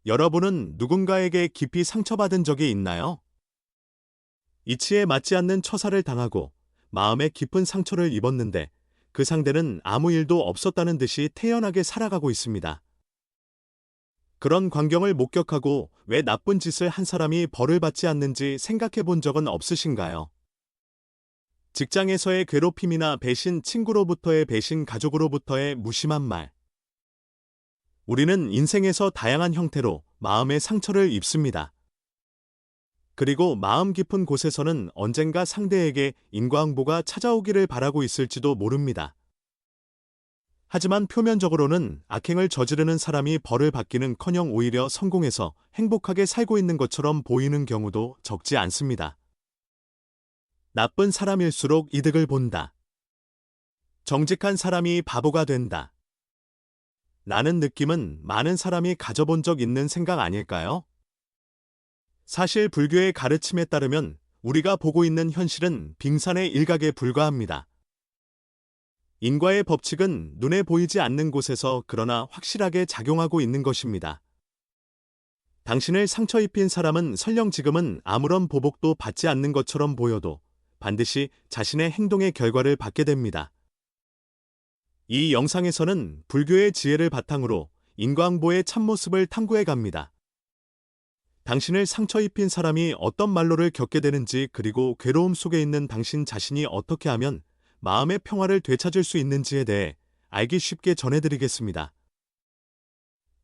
여러분은 누군가에게 깊이 상처받은 적이 있나요? 이치에 맞지 않는 처사를 당하고 마음에 깊은 상처를 입었는데 그 상대는 아무 일도 없었다는 듯이 태연하게 살아가고 있습니다. 그런 광경을 목격하고 왜 나쁜 짓을 한 사람이 벌을 받지 않는지 생각해 본 적은 없으신가요? 직장에서의 괴롭힘이나 배신, 친구로부터의 배신, 가족으로부터의 무심한 말. 우리는 인생에서 다양한 형태로 마음의 상처를 입습니다. 그리고 마음 깊은 곳에서는 언젠가 상대에게 인과응보가 찾아오기를 바라고 있을지도 모릅니다. 하지만 표면적으로는 악행을 저지르는 사람이 벌을 받기는커녕 오히려 성공해서 행복하게 살고 있는 것처럼 보이는 경우도 적지 않습니다. 나쁜 사람일수록 이득을 본다. 정직한 사람이 바보가 된다. 라는 느낌은 많은 사람이 가져본 적 있는 생각 아닐까요? 사실 불교의 가르침에 따르면 우리가 보고 있는 현실은 빙산의 일각에 불과합니다. 인과의 법칙은 눈에 보이지 않는 곳에서 그러나 확실하게 작용하고 있는 것입니다. 당신을 상처 입힌 사람은 설령 지금은 아무런 보복도 받지 않는 것처럼 보여도 반드시 자신의 행동의 결과를 받게 됩니다. 이 영상에서는 불교의 지혜를 바탕으로 인과응보의 참모습을 탐구해 갑니다. 당신을 상처 입힌 사람이 어떤 말로를 겪게 되는지, 그리고 괴로움 속에 있는 당신 자신이 어떻게 하면 마음의 평화를 되찾을 수 있는지에 대해 알기 쉽게 전해드리겠습니다.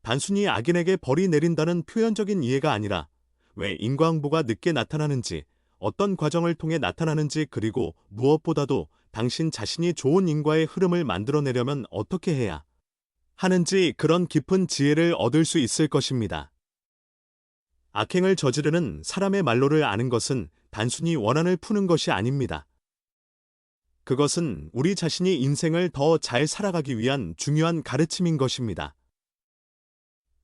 단순히 악인에게 벌이 내린다는 표현적인 이해가 아니라 왜 인과응보가 늦게 나타나는지, 어떤 과정을 통해 나타나는지, 그리고 무엇보다도 당신 자신이 좋은 인과의 흐름을 만들어내려면 어떻게 해야 하는지, 그런 깊은 지혜를 얻을 수 있을 것입니다. 악행을 저지르는 사람의 말로를 아는 것은 단순히 원한을 푸는 것이 아닙니다. 그것은 우리 자신이 인생을 더 잘 살아가기 위한 중요한 가르침인 것입니다.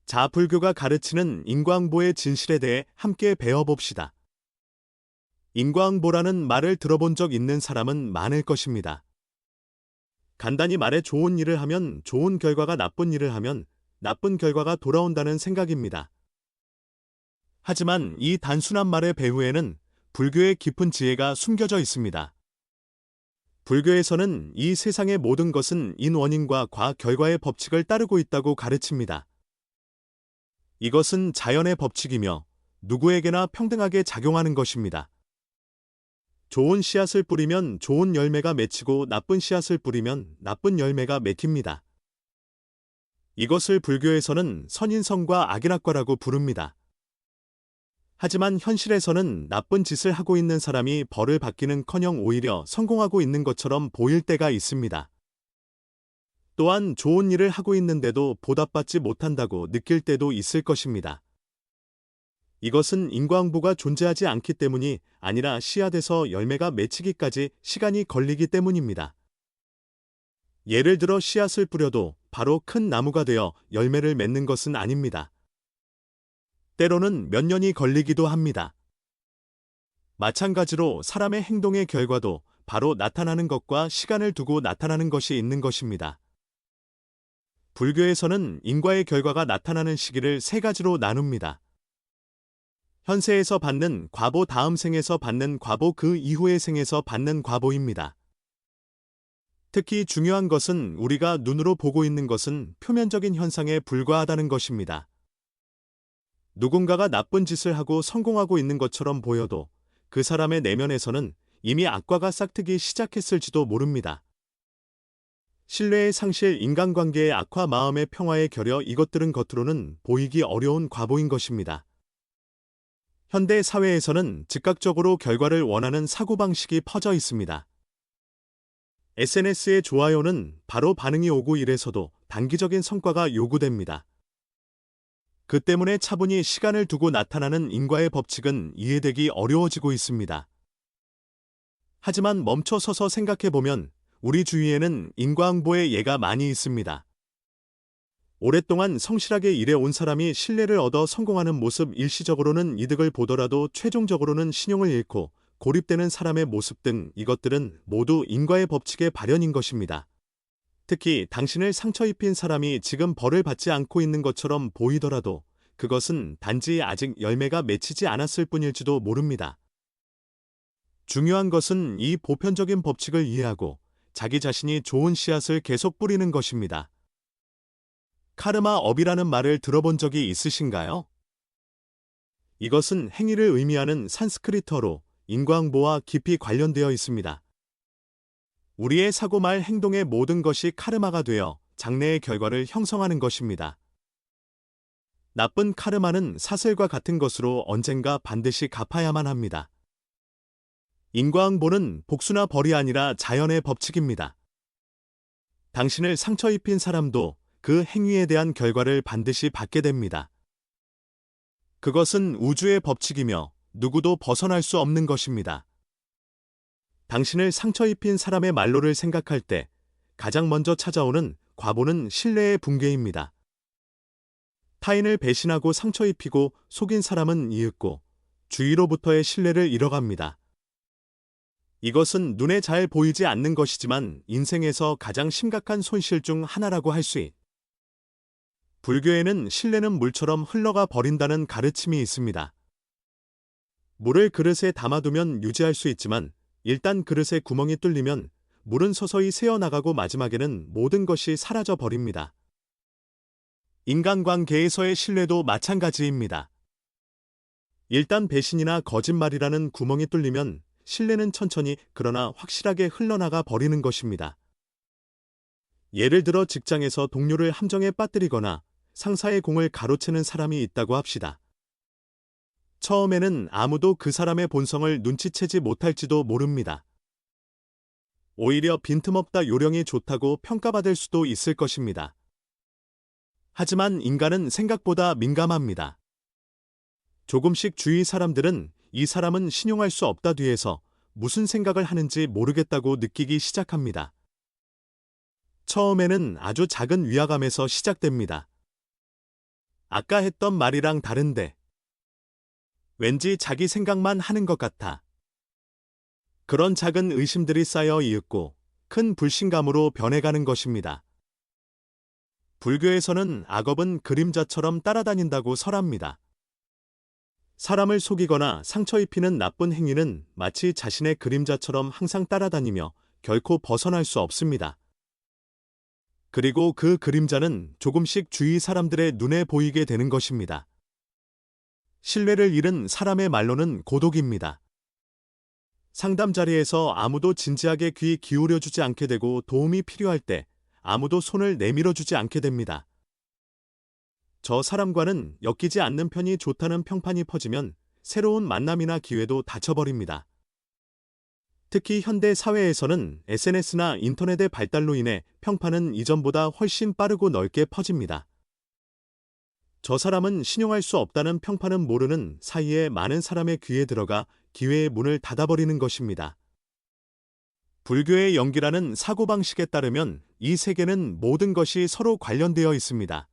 자, 불교가 가르치는 인과응보의 진실에 대해 함께 배워봅시다. 인과응보라는 말을 들어본 적 있는 사람은 많을 것입니다. 간단히 말해 좋은 일을 하면 좋은 결과가, 나쁜 일을 하면 나쁜 결과가 돌아온다는 생각입니다. 하지만 이 단순한 말의 배후에는 불교의 깊은 지혜가 숨겨져 있습니다. 불교에서는 이 세상의 모든 것은 인원인과 과결과의 법칙을 따르고 있다고 가르칩니다. 이것은 자연의 법칙이며 누구에게나 평등하게 작용하는 것입니다. 좋은 씨앗을 뿌리면 좋은 열매가 맺히고 나쁜 씨앗을 뿌리면 나쁜 열매가 맺힙니다. 이것을 불교에서는 선인성과 악인학과라고 부릅니다. 하지만 현실에서는 나쁜 짓을 하고 있는 사람이 벌을 받기는커녕 오히려 성공하고 있는 것처럼 보일 때가 있습니다. 또한 좋은 일을 하고 있는데도 보답받지 못한다고 느낄 때도 있을 것입니다. 이것은 인과응보가 존재하지 않기 때문이 아니라 씨앗에서 열매가 맺히기까지 시간이 걸리기 때문입니다. 예를 들어 씨앗을 뿌려도 바로 큰 나무가 되어 열매를 맺는 것은 아닙니다. 때로는 몇 년이 걸리기도 합니다. 마찬가지로 사람의 행동의 결과도 바로 나타나는 것과 시간을 두고 나타나는 것이 있는 것입니다. 불교에서는 인과의 결과가 나타나는 시기를 세 가지로 나눕니다. 현세에서 받는 과보, 다음 생에서 받는 과보, 그 이후의 생에서 받는 과보입니다. 특히 중요한 것은 우리가 눈으로 보고 있는 것은 표면적인 현상에 불과하다는 것입니다. 누군가가 나쁜 짓을 하고 성공하고 있는 것처럼 보여도 그 사람의 내면에서는 이미 악과가 싹트기 시작했을지도 모릅니다. 신뢰의 상실, 인간관계의 악화, 마음의 평화의 결여, 이것들은 겉으로는 보이기 어려운 과보인 것입니다. 현대 사회에서는 즉각적으로 결과를 원하는 사고방식이 퍼져 있습니다. SNS의 좋아요는 바로 반응이 오고 이래서도 단기적인 성과가 요구됩니다. 그 때문에 차분히 시간을 두고 나타나는 인과의 법칙은 이해되기 어려워지고 있습니다. 하지만 멈춰서서 생각해보면 우리 주위에는 인과응보의 예가 많이 있습니다. 오랫동안 성실하게 일해온 사람이 신뢰를 얻어 성공하는 모습, 일시적으로는 이득을 보더라도 최종적으로는 신용을 잃고 고립되는 사람의 모습 등, 이것들은 모두 인과의 법칙의 발현인 것입니다. 특히 당신을 상처 입힌 사람이 지금 벌을 받지 않고 있는 것처럼 보이더라도 그것은 단지 아직 열매가 맺히지 않았을 뿐일지도 모릅니다. 중요한 것은 이 보편적인 법칙을 이해하고 자기 자신이 좋은 씨앗을 계속 뿌리는 것입니다. 카르마 업이라는 말을 들어본 적이 있으신가요? 이것은 행위를 의미하는 산스크리트어로 인과응보와 깊이 관련되어 있습니다. 우리의 사고 말 행동의 모든 것이 카르마가 되어 장래의 결과를 형성하는 것입니다. 나쁜 카르마는 사슬과 같은 것으로 언젠가 반드시 갚아야만 합니다. 인과응보는 복수나 벌이 아니라 자연의 법칙입니다. 당신을 상처 입힌 사람도 그 행위에 대한 결과를 반드시 받게 됩니다. 그것은 우주의 법칙이며 누구도 벗어날 수 없는 것입니다. 당신을 상처 입힌 사람의 말로를 생각할 때 가장 먼저 찾아오는 과보는 신뢰의 붕괴입니다. 타인을 배신하고 상처 입히고 속인 사람은 이윽고 주위로부터의 신뢰를 잃어갑니다. 이것은 눈에 잘 보이지 않는 것이지만 인생에서 가장 심각한 손실 중 하나라고 할 수 있습니다. 불교에는 신뢰는 물처럼 흘러가 버린다는 가르침이 있습니다. 물을 그릇에 담아두면 유지할 수 있지만 일단 그릇에 구멍이 뚫리면 물은 서서히 새어나가고 마지막에는 모든 것이 사라져 버립니다. 인간관계에서의 신뢰도 마찬가지입니다. 일단 배신이나 거짓말이라는 구멍이 뚫리면 신뢰는 천천히 그러나 확실하게 흘러나가 버리는 것입니다. 예를 들어 직장에서 동료를 함정에 빠뜨리거나 상사의 공을 가로채는 사람이 있다고 합시다. 처음에는 아무도 그 사람의 본성을 눈치채지 못할지도 모릅니다. 오히려 빈틈없다 요령이 좋다고 평가받을 수도 있을 것입니다. 하지만 인간은 생각보다 민감합니다. 조금씩 주위 사람들은 이 사람은 신용할 수 없다 뒤에서 무슨 생각을 하는지 모르겠다고 느끼기 시작합니다. 처음에는 아주 작은 위화감에서 시작됩니다. 아까 했던 말이랑 다른데. 왠지 자기 생각만 하는 것 같아. 그런 작은 의심들이 쌓여 이윽고 큰 불신감으로 변해가는 것입니다. 불교에서는 악업은 그림자처럼 따라다닌다고 설합니다. 사람을 속이거나 상처 입히는 나쁜 행위는 마치 자신의 그림자처럼 항상 따라다니며 결코 벗어날 수 없습니다. 그리고 그 그림자는 조금씩 주위 사람들의 눈에 보이게 되는 것입니다. 신뢰를 잃은 사람의 말로는 고독입니다. 상담 자리에서 아무도 진지하게 귀 기울여주지 않게 되고 도움이 필요할 때 아무도 손을 내밀어주지 않게 됩니다. 저 사람과는 엮이지 않는 편이 좋다는 평판이 퍼지면 새로운 만남이나 기회도 닫혀버립니다. 특히 현대 사회에서는 SNS나 인터넷의 발달로 인해 평판은 이전보다 훨씬 빠르고 넓게 퍼집니다. 저 사람은 신용할 수 없다는 평판은 모르는 사이에 많은 사람의 귀에 들어가 기회의 문을 닫아버리는 것입니다. 불교의 영기라는 사고방식에 따르면 이 세계는 모든 것이 서로 관련되어 있습니다.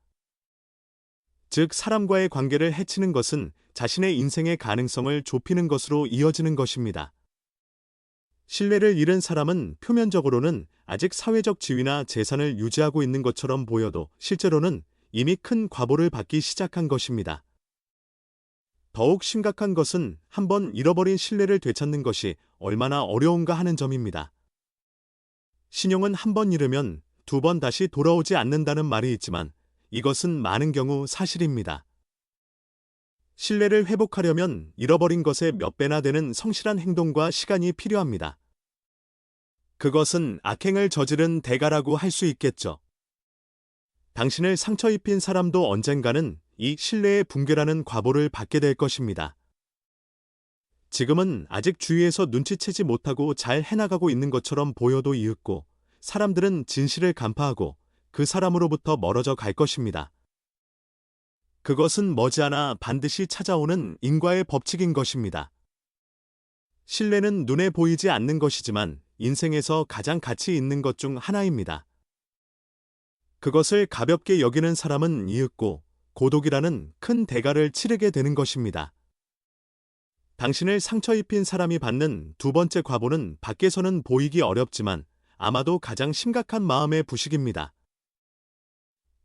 즉 사람과의 관계를 해치는 것은 자신의 인생의 가능성을 좁히는 것으로 이어지는 것입니다. 신뢰를 잃은 사람은 표면적으로는 아직 사회적 지위나 재산을 유지하고 있는 것처럼 보여도 실제로는 이미 큰 과보를 받기 시작한 것입니다. 더욱 심각한 것은 한번 잃어버린 신뢰를 되찾는 것이 얼마나 어려운가 하는 점입니다. 신용은 한 번 잃으면 두 번 다시 돌아오지 않는다는 말이 있지만 이것은 많은 경우 사실입니다. 신뢰를 회복하려면 잃어버린 것의 몇 배나 되는 성실한 행동과 시간이 필요합니다. 그것은 악행을 저지른 대가라고 할 수 있겠죠. 당신을 상처 입힌 사람도 언젠가는 이 신뢰의 붕괴라는 과보를 받게 될 것입니다. 지금은 아직 주위에서 눈치채지 못하고 잘 해나가고 있는 것처럼 보여도 이윽고 사람들은 진실을 간파하고 그 사람으로부터 멀어져 갈 것입니다. 그것은 머지않아 반드시 찾아오는 인과의 법칙인 것입니다. 신뢰는 눈에 보이지 않는 것이지만 인생에서 가장 가치 있는 것 중 하나입니다. 그것을 가볍게 여기는 사람은 이윽고 고독이라는 큰 대가를 치르게 되는 것입니다. 당신을 상처 입힌 사람이 받는 두 번째 과보는 밖에서는 보이기 어렵지만 아마도 가장 심각한 마음의 부식입니다.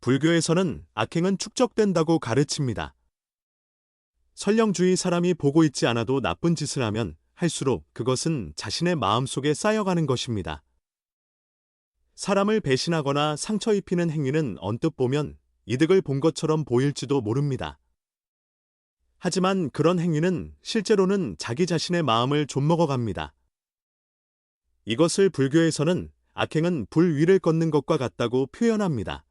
불교에서는 악행은 축적된다고 가르칩니다. 설령 주위 사람이 보고 있지 않아도 나쁜 짓을 하면 할수록 그것은 자신의 마음속에 쌓여가는 것입니다. 사람을 배신하거나 상처 입히는 행위는 언뜻 보면 이득을 본 것처럼 보일지도 모릅니다. 하지만 그런 행위는 실제로는 자기 자신의 마음을 좀먹어갑니다. 이것을 불교에서는 악행은 불 위를 걷는 것과 같다고 표현합니다.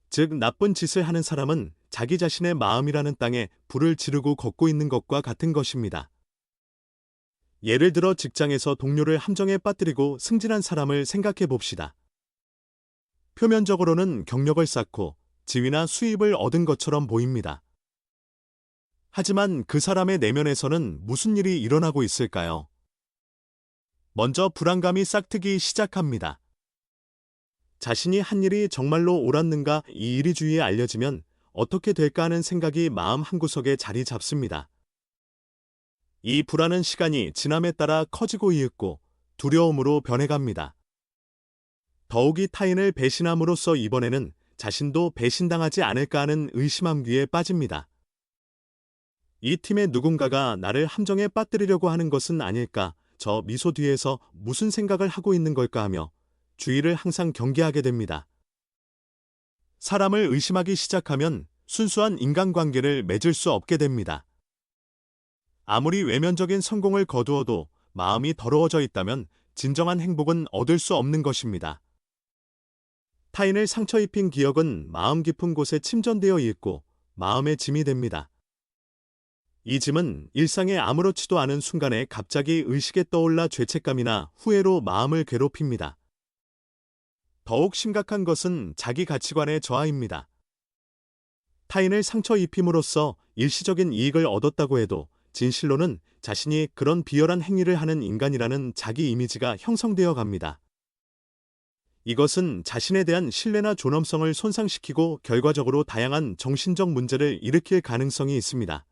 즉, 나쁜 짓을 하는 사람은 자기 자신의 마음이라는 땅에 불을 지르고 걷고 있는 것과 같은 것입니다. 예를 들어 직장에서 동료를 함정에 빠뜨리고 승진한 사람을 생각해 봅시다. 표면적으로는 경력을 쌓고 지위나 수입을 얻은 것처럼 보입니다. 하지만 그 사람의 내면에서는 무슨 일이 일어나고 있을까요? 먼저 불안감이 싹트기 시작합니다. 자신이 한 일이 정말로 옳았는가, 이 일이 주위에 알려지면 어떻게 될까 하는 생각이 마음 한구석에 자리 잡습니다. 이 불안은 시간이 지남에 따라 커지고 이윽고 두려움으로 변해갑니다. 더욱이 타인을 배신함으로써 이번에는 자신도 배신당하지 않을까 하는 의심함귀에 빠집니다. 이 팀의 누군가가 나를 함정에 빠뜨리려고 하는 것은 아닐까, 저 미소 뒤에서 무슨 생각을 하고 있는 걸까 하며 주위를 항상 경계하게 됩니다. 사람을 의심하기 시작하면 순수한 인간관계를 맺을 수 없게 됩니다. 아무리 외면적인 성공을 거두어도 마음이 더러워져 있다면 진정한 행복은 얻을 수 없는 것입니다. 타인을 상처 입힌 기억은 마음 깊은 곳에 침전되어 있고 마음의 짐이 됩니다. 이 짐은 일상에 아무렇지도 않은 순간에 갑자기 의식에 떠올라 죄책감이나 후회로 마음을 괴롭힙니다. 더욱 심각한 것은 자기 가치관의 저하입니다. 타인을 상처 입힘으로써 일시적인 이익을 얻었다고 해도 진실로는 자신이 그런 비열한 행위를 하는 인간이라는 자기 이미지가 형성되어 갑니다. 이것은 자신에 대한 신뢰나 존엄성을 손상시키고 결과적으로 다양한 정신적 문제를 일으킬 가능성이 있습니다.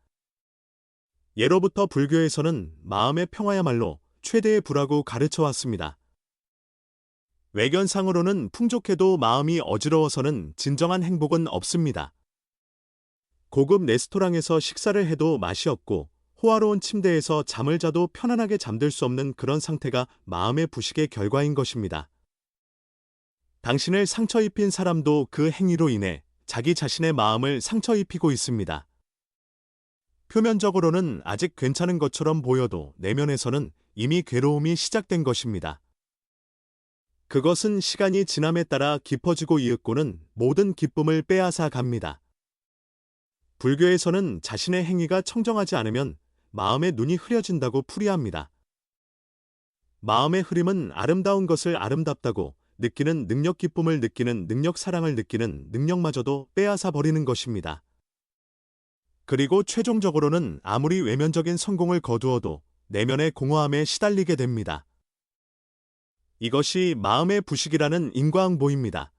예로부터 불교에서는 마음의 평화야말로 최대의 부라고 가르쳐 왔습니다. 외견상으로는 풍족해도 마음이 어지러워서는 진정한 행복은 없습니다. 고급 레스토랑에서 식사를 해도 맛이 없고 호화로운 침대에서 잠을 자도 편안하게 잠들 수 없는 그런 상태가 마음의 부식의 결과인 것입니다. 당신을 상처 입힌 사람도 그 행위로 인해 자기 자신의 마음을 상처 입히고 있습니다. 표면적으로는 아직 괜찮은 것처럼 보여도 내면에서는 이미 괴로움이 시작된 것입니다. 그것은 시간이 지남에 따라 깊어지고 이윽고는 모든 기쁨을 빼앗아 갑니다. 불교에서는 자신의 행위가 청정하지 않으면 마음의 눈이 흐려진다고 풀이합니다. 마음의 흐림은 아름다운 것을 아름답다고 느끼는 능력, 기쁨을 느끼는 능력, 사랑을 느끼는 능력마저도 빼앗아 버리는 것입니다. 그리고 최종적으로는 아무리 외면적인 성공을 거두어도 내면의 공허함에 시달리게 됩니다. 이것이 마음의 부식이라는 인과응보입니다.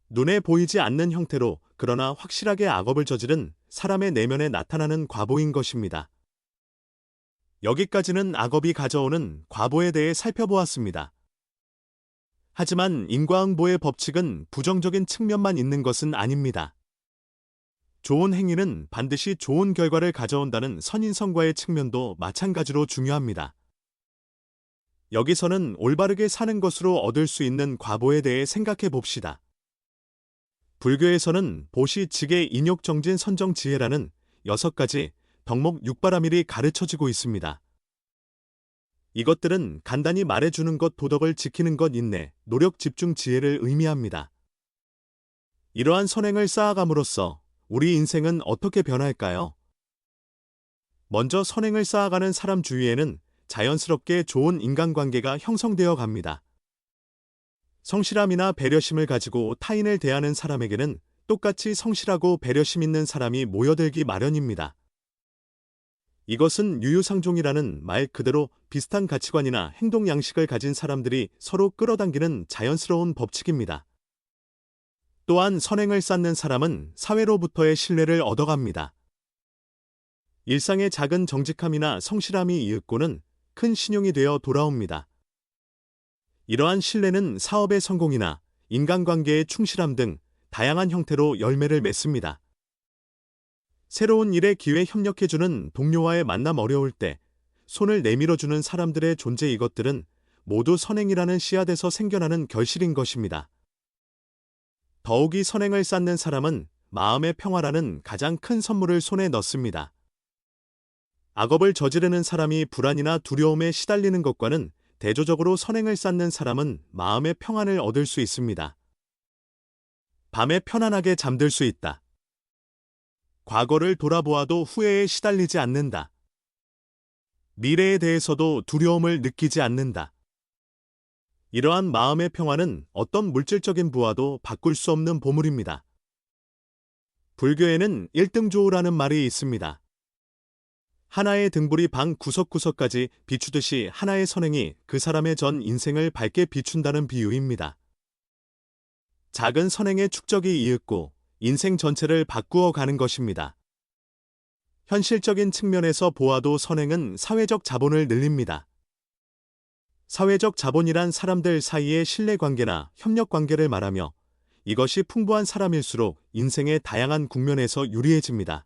눈에 보이지 않는 형태로 그러나 확실하게 악업을 저지른 사람의 내면에 나타나는 과보인 것입니다. 여기까지는 악업이 가져오는 과보에 대해 살펴보았습니다. 하지만 인과응보의 법칙은 부정적인 측면만 있는 것은 아닙니다. 좋은 행위는 반드시 좋은 결과를 가져온다는 선인성과의 측면도 마찬가지로 중요합니다. 여기서는 올바르게 사는 것으로 얻을 수 있는 과보에 대해 생각해 봅시다. 불교에서는 보시, 직의, 인욕, 정진, 선정, 지혜라는 6가지 덕목 6바라밀이 가르쳐지고 있습니다. 이것들은 간단히 말해주는 것, 도덕을 지키는 것, 인내, 노력, 집중, 지혜를 의미합니다. 이러한 선행을 쌓아감으로써 우리 인생은 어떻게 변할까요? 먼저 선행을 쌓아가는 사람 주위에는 자연스럽게 좋은 인간관계가 형성되어 갑니다. 성실함이나 배려심을 가지고 타인을 대하는 사람에게는 똑같이 성실하고 배려심 있는 사람이 모여들기 마련입니다. 이것은 유유상종이라는 말 그대로 비슷한 가치관이나 행동 양식을 가진 사람들이 서로 끌어당기는 자연스러운 법칙입니다. 또한 선행을 쌓는 사람은 사회로부터의 신뢰를 얻어갑니다. 일상의 작은 정직함이나 성실함이 이윽고는 큰 신용이 되어 돌아옵니다. 이러한 신뢰는 사업의 성공이나 인간관계의 충실함 등 다양한 형태로 열매를 맺습니다. 새로운 일에 기회 협력해주는 동료와의 만남 어려울 때 손을 내밀어주는 사람들의 존재 이것들은 모두 선행이라는 씨앗에서 생겨나는 결실인 것입니다. 더욱이 선행을 쌓는 사람은 마음의 평화라는 가장 큰 선물을 손에 넣습니다. 악업을 저지르는 사람이 불안이나 두려움에 시달리는 것과는 대조적으로 선행을 쌓는 사람은 마음의 평안을 얻을 수 있습니다. 밤에 편안하게 잠들 수 있다. 과거를 돌아보아도 후회에 시달리지 않는다. 미래에 대해서도 두려움을 느끼지 않는다. 이러한 마음의 평화는 어떤 물질적인 부와도 바꿀 수 없는 보물입니다. 불교에는 일등조우라는 말이 있습니다. 하나의 등불이 방 구석구석까지 비추듯이 하나의 선행이 그 사람의 전 인생을 밝게 비춘다는 비유입니다. 작은 선행의 축적이 이윽고 인생 전체를 바꾸어 가는 것입니다. 현실적인 측면에서 보아도 선행은 사회적 자본을 늘립니다. 사회적 자본이란 사람들 사이의 신뢰관계나 협력관계를 말하며 이것이 풍부한 사람일수록 인생의 다양한 국면에서 유리해집니다.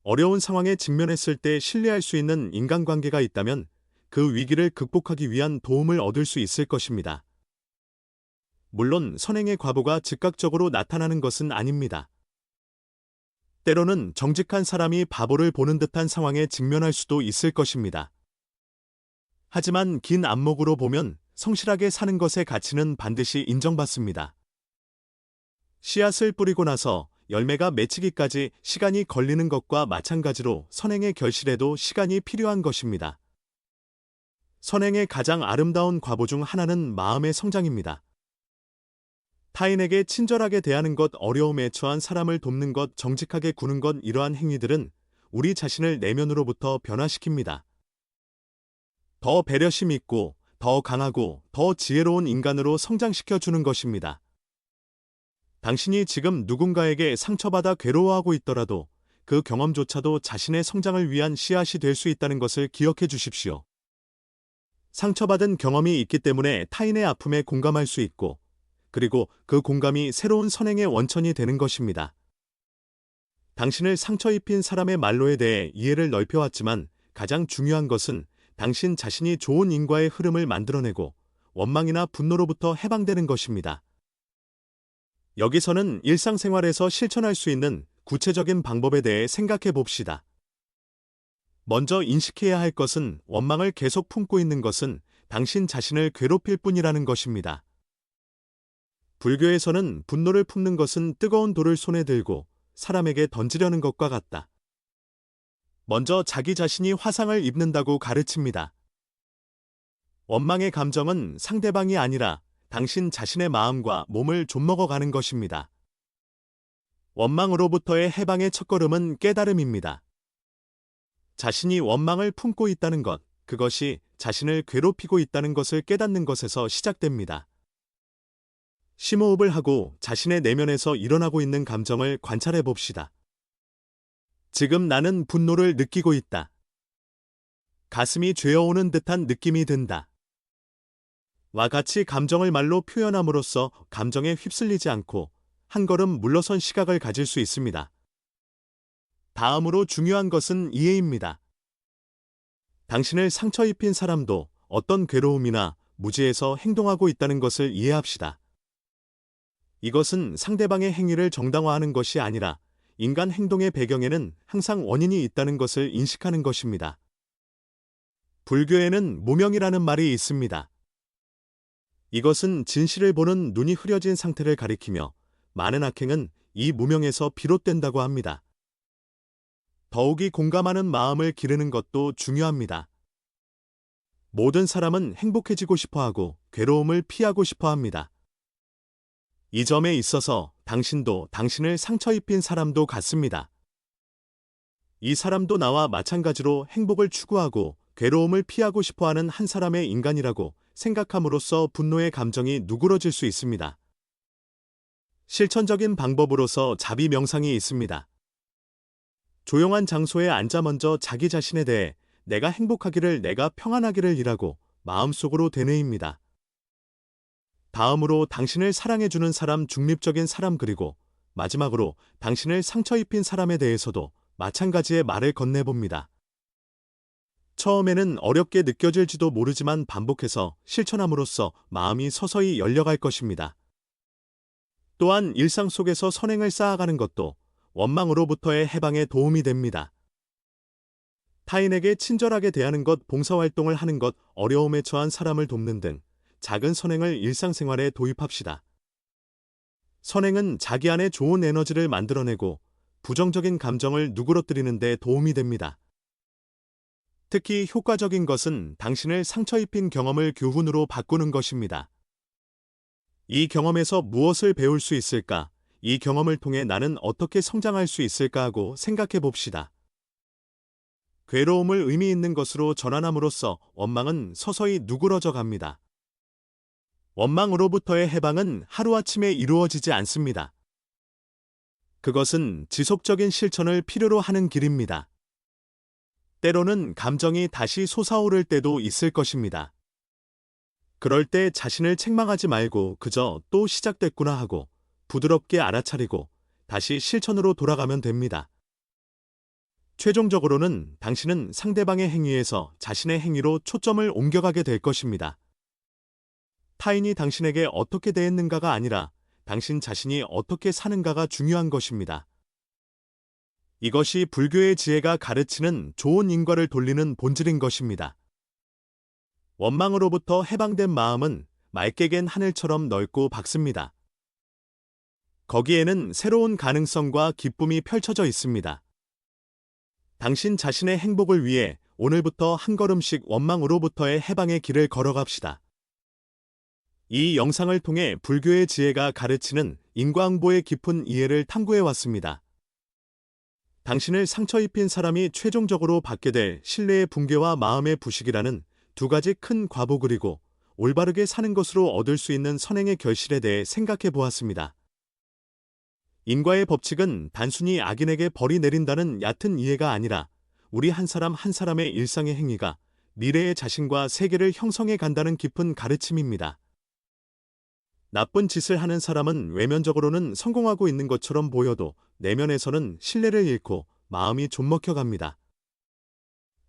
어려운 상황에 직면했을 때 신뢰할 수 있는 인간관계가 있다면 그 위기를 극복하기 위한 도움을 얻을 수 있을 것입니다. 물론 선행의 과보가 즉각적으로 나타나는 것은 아닙니다. 때로는 정직한 사람이 바보를 보는 듯한 상황에 직면할 수도 있을 것입니다. 하지만 긴 안목으로 보면 성실하게 사는 것의 가치는 반드시 인정받습니다. 씨앗을 뿌리고 나서 열매가 맺히기까지 시간이 걸리는 것과 마찬가지로 선행의 결실에도 시간이 필요한 것입니다. 선행의 가장 아름다운 과보 중 하나는 마음의 성장입니다. 타인에게 친절하게 대하는 것, 어려움에 처한 사람을 돕는 것, 정직하게 구는 것 이러한 행위들은 우리 자신을 내면으로부터 변화시킵니다. 더 배려심 있고 더 강하고 더 지혜로운 인간으로 성장시켜주는 것입니다. 당신이 지금 누군가에게 상처받아 괴로워하고 있더라도 그 경험조차도 자신의 성장을 위한 씨앗이 될 수 있다는 것을 기억해 주십시오. 상처받은 경험이 있기 때문에 타인의 아픔에 공감할 수 있고 그리고 그 공감이 새로운 선행의 원천이 되는 것입니다. 당신을 상처 입힌 사람의 말로에 대해 이해를 넓혀왔지만 가장 중요한 것은 당신 자신이 좋은 인과의 흐름을 만들어내고 원망이나 분노로부터 해방되는 것입니다. 여기서는 일상생활에서 실천할 수 있는 구체적인 방법에 대해 생각해 봅시다. 먼저 인식해야 할 것은 원망을 계속 품고 있는 것은 당신 자신을 괴롭힐 뿐이라는 것입니다. 불교에서는 분노를 품는 것은 뜨거운 돌을 손에 들고 사람에게 던지려는 것과 같다. 먼저 자기 자신이 화상을 입는다고 가르칩니다. 원망의 감정은 상대방이 아니라 당신 자신의 마음과 몸을 좀먹어가는 것입니다. 원망으로부터의 해방의 첫걸음은 깨달음입니다. 자신이 원망을 품고 있다는 것, 그것이 자신을 괴롭히고 있다는 것을 깨닫는 것에서 시작됩니다. 심호흡을 하고 자신의 내면에서 일어나고 있는 감정을 관찰해 봅시다. 지금 나는 분노를 느끼고 있다. 가슴이 죄어오는 듯한 느낌이 든다. 와 같이 감정을 말로 표현함으로써 감정에 휩쓸리지 않고 한 걸음 물러선 시각을 가질 수 있습니다. 다음으로 중요한 것은 이해입니다. 당신을 상처 입힌 사람도 어떤 괴로움이나 무지에서 행동하고 있다는 것을 이해합시다. 이것은 상대방의 행위를 정당화하는 것이 아니라 인간 행동의 배경에는 항상 원인이 있다는 것을 인식하는 것입니다. 불교에는 무명이라는 말이 있습니다. 이것은 진실을 보는 눈이 흐려진 상태를 가리키며 많은 악행은 이 무명에서 비롯된다고 합니다. 더욱이 공감하는 마음을 기르는 것도 중요합니다. 모든 사람은 행복해지고 싶어하고 괴로움을 피하고 싶어합니다. 이 점에 있어서 당신도 당신을 상처 입힌 사람도 같습니다. 이 사람도 나와 마찬가지로 행복을 추구하고 괴로움을 피하고 싶어하는 한 사람의 인간이라고 생각함으로써 분노의 감정이 누그러질 수 있습니다. 실천적인 방법으로서 자비 명상이 있습니다. 조용한 장소에 앉아 먼저 자기 자신에 대해 내가 행복하기를, 내가 평안하기를 이라고 마음속으로 되뇌입니다. 다음으로 당신을 사랑해주는 사람, 중립적인 사람 그리고 마지막으로 당신을 상처 입힌 사람에 대해서도 마찬가지의 말을 건네봅니다. 처음에는 어렵게 느껴질지도 모르지만 반복해서 실천함으로써 마음이 서서히 열려갈 것입니다. 또한 일상 속에서 선행을 쌓아가는 것도 원망으로부터의 해방에 도움이 됩니다. 타인에게 친절하게 대하는 것, 봉사활동을 하는 것, 어려움에 처한 사람을 돕는 등 작은 선행을 일상생활에 도입합시다. 선행은 자기 안에 좋은 에너지를 만들어내고 부정적인 감정을 누그러뜨리는 데 도움이 됩니다. 특히 효과적인 것은 당신을 상처 입힌 경험을 교훈으로 바꾸는 것입니다. 이 경험에서 무엇을 배울 수 있을까? 이 경험을 통해 나는 어떻게 성장할 수 있을까 하고 생각해 봅시다. 괴로움을 의미 있는 것으로 전환함으로써 원망은 서서히 누그러져 갑니다. 원망으로부터의 해방은 하루아침에 이루어지지 않습니다. 그것은 지속적인 실천을 필요로 하는 길입니다. 때로는 감정이 다시 솟아오를 때도 있을 것입니다. 그럴 때 자신을 책망하지 말고 그저 또 시작됐구나 하고 부드럽게 알아차리고 다시 실천으로 돌아가면 됩니다. 최종적으로는 당신은 상대방의 행위에서 자신의 행위로 초점을 옮겨가게 될 것입니다. 타인이 당신에게 어떻게 대했는가가 아니라 당신 자신이 어떻게 사는가가 중요한 것입니다. 이것이 불교의 지혜가 가르치는 좋은 인과를 돌리는 본질인 것입니다. 원망으로부터 해방된 마음은 맑게 갠 하늘처럼 넓고 밝습니다. 거기에는 새로운 가능성과 기쁨이 펼쳐져 있습니다. 당신 자신의 행복을 위해 오늘부터 한 걸음씩 원망으로부터의 해방의 길을 걸어갑시다. 이 영상을 통해 불교의 지혜가 가르치는 인과응보의 깊은 이해를 탐구해 왔습니다. 당신을 상처 입힌 사람이 최종적으로 받게 될 신뢰의 붕괴와 마음의 부식이라는 두 가지 큰 과보 그리고 올바르게 사는 것으로 얻을 수 있는 선행의 결실에 대해 생각해 보았습니다. 인과의 법칙은 단순히 악인에게 벌이 내린다는 얕은 이해가 아니라 우리 한 사람 한 사람의 일상의 행위가 미래의 자신과 세계를 형성해 간다는 깊은 가르침입니다. 나쁜 짓을 하는 사람은 외면적으로는 성공하고 있는 것처럼 보여도 내면에서는 신뢰를 잃고 마음이 좀먹혀 갑니다.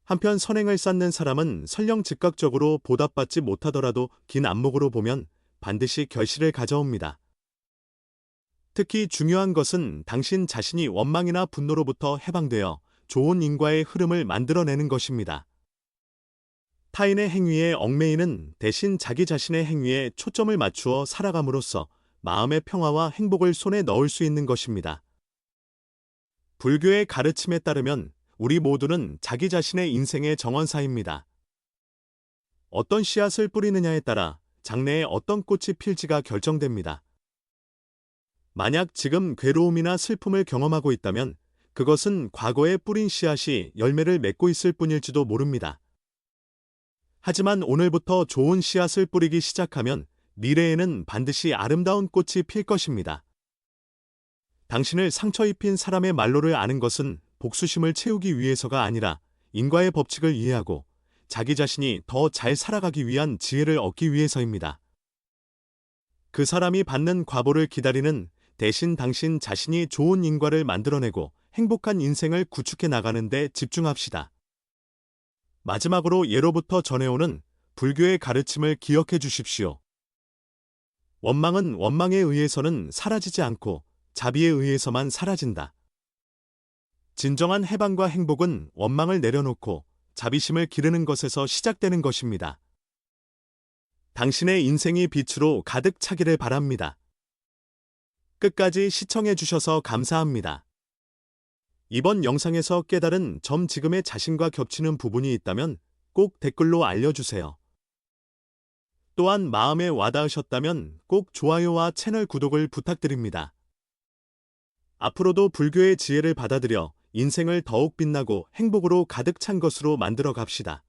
한편 선행을 쌓는 사람은 설령 즉각적으로 보답받지 못하더라도 긴 안목으로 보면 반드시 결실을 가져옵니다. 특히 중요한 것은 당신 자신이 원망이나 분노로부터 해방되어 좋은 인과의 흐름을 만들어내는 것입니다. 타인의 행위에 얽매이는 대신 자기 자신의 행위에 초점을 맞추어 살아감으로써 마음의 평화와 행복을 손에 넣을 수 있는 것입니다. 불교의 가르침에 따르면 우리 모두는 자기 자신의 인생의 정원사입니다. 어떤 씨앗을 뿌리느냐에 따라 장래에 어떤 꽃이 필지가 결정됩니다. 만약 지금 괴로움이나 슬픔을 경험하고 있다면 그것은 과거에 뿌린 씨앗이 열매를 맺고 있을 뿐일지도 모릅니다. 하지만 오늘부터 좋은 씨앗을 뿌리기 시작하면 미래에는 반드시 아름다운 꽃이 필 것입니다. 당신을 상처 입힌 사람의 말로를 아는 것은 복수심을 채우기 위해서가 아니라 인과의 법칙을 이해하고 자기 자신이 더 잘 살아가기 위한 지혜를 얻기 위해서입니다. 그 사람이 받는 과보를 기다리는 대신 당신 자신이 좋은 인과를 만들어내고 행복한 인생을 구축해 나가는 데 집중합시다. 마지막으로 예로부터 전해오는 불교의 가르침을 기억해 주십시오. 원망은 원망에 의해서는 사라지지 않고 자비에 의해서만 사라진다. 진정한 해방과 행복은 원망을 내려놓고 자비심을 기르는 것에서 시작되는 것입니다. 당신의 인생이 빛으로 가득 차기를 바랍니다. 끝까지 시청해 주셔서 감사합니다. 이번 영상에서 깨달은 점 지금의 자신과 겹치는 부분이 있다면 꼭 댓글로 알려주세요. 또한 마음에 와닿으셨다면 꼭 좋아요와 채널 구독을 부탁드립니다. 앞으로도 불교의 지혜를 받아들여 인생을 더욱 빛나고 행복으로 가득 찬 것으로 만들어 갑시다.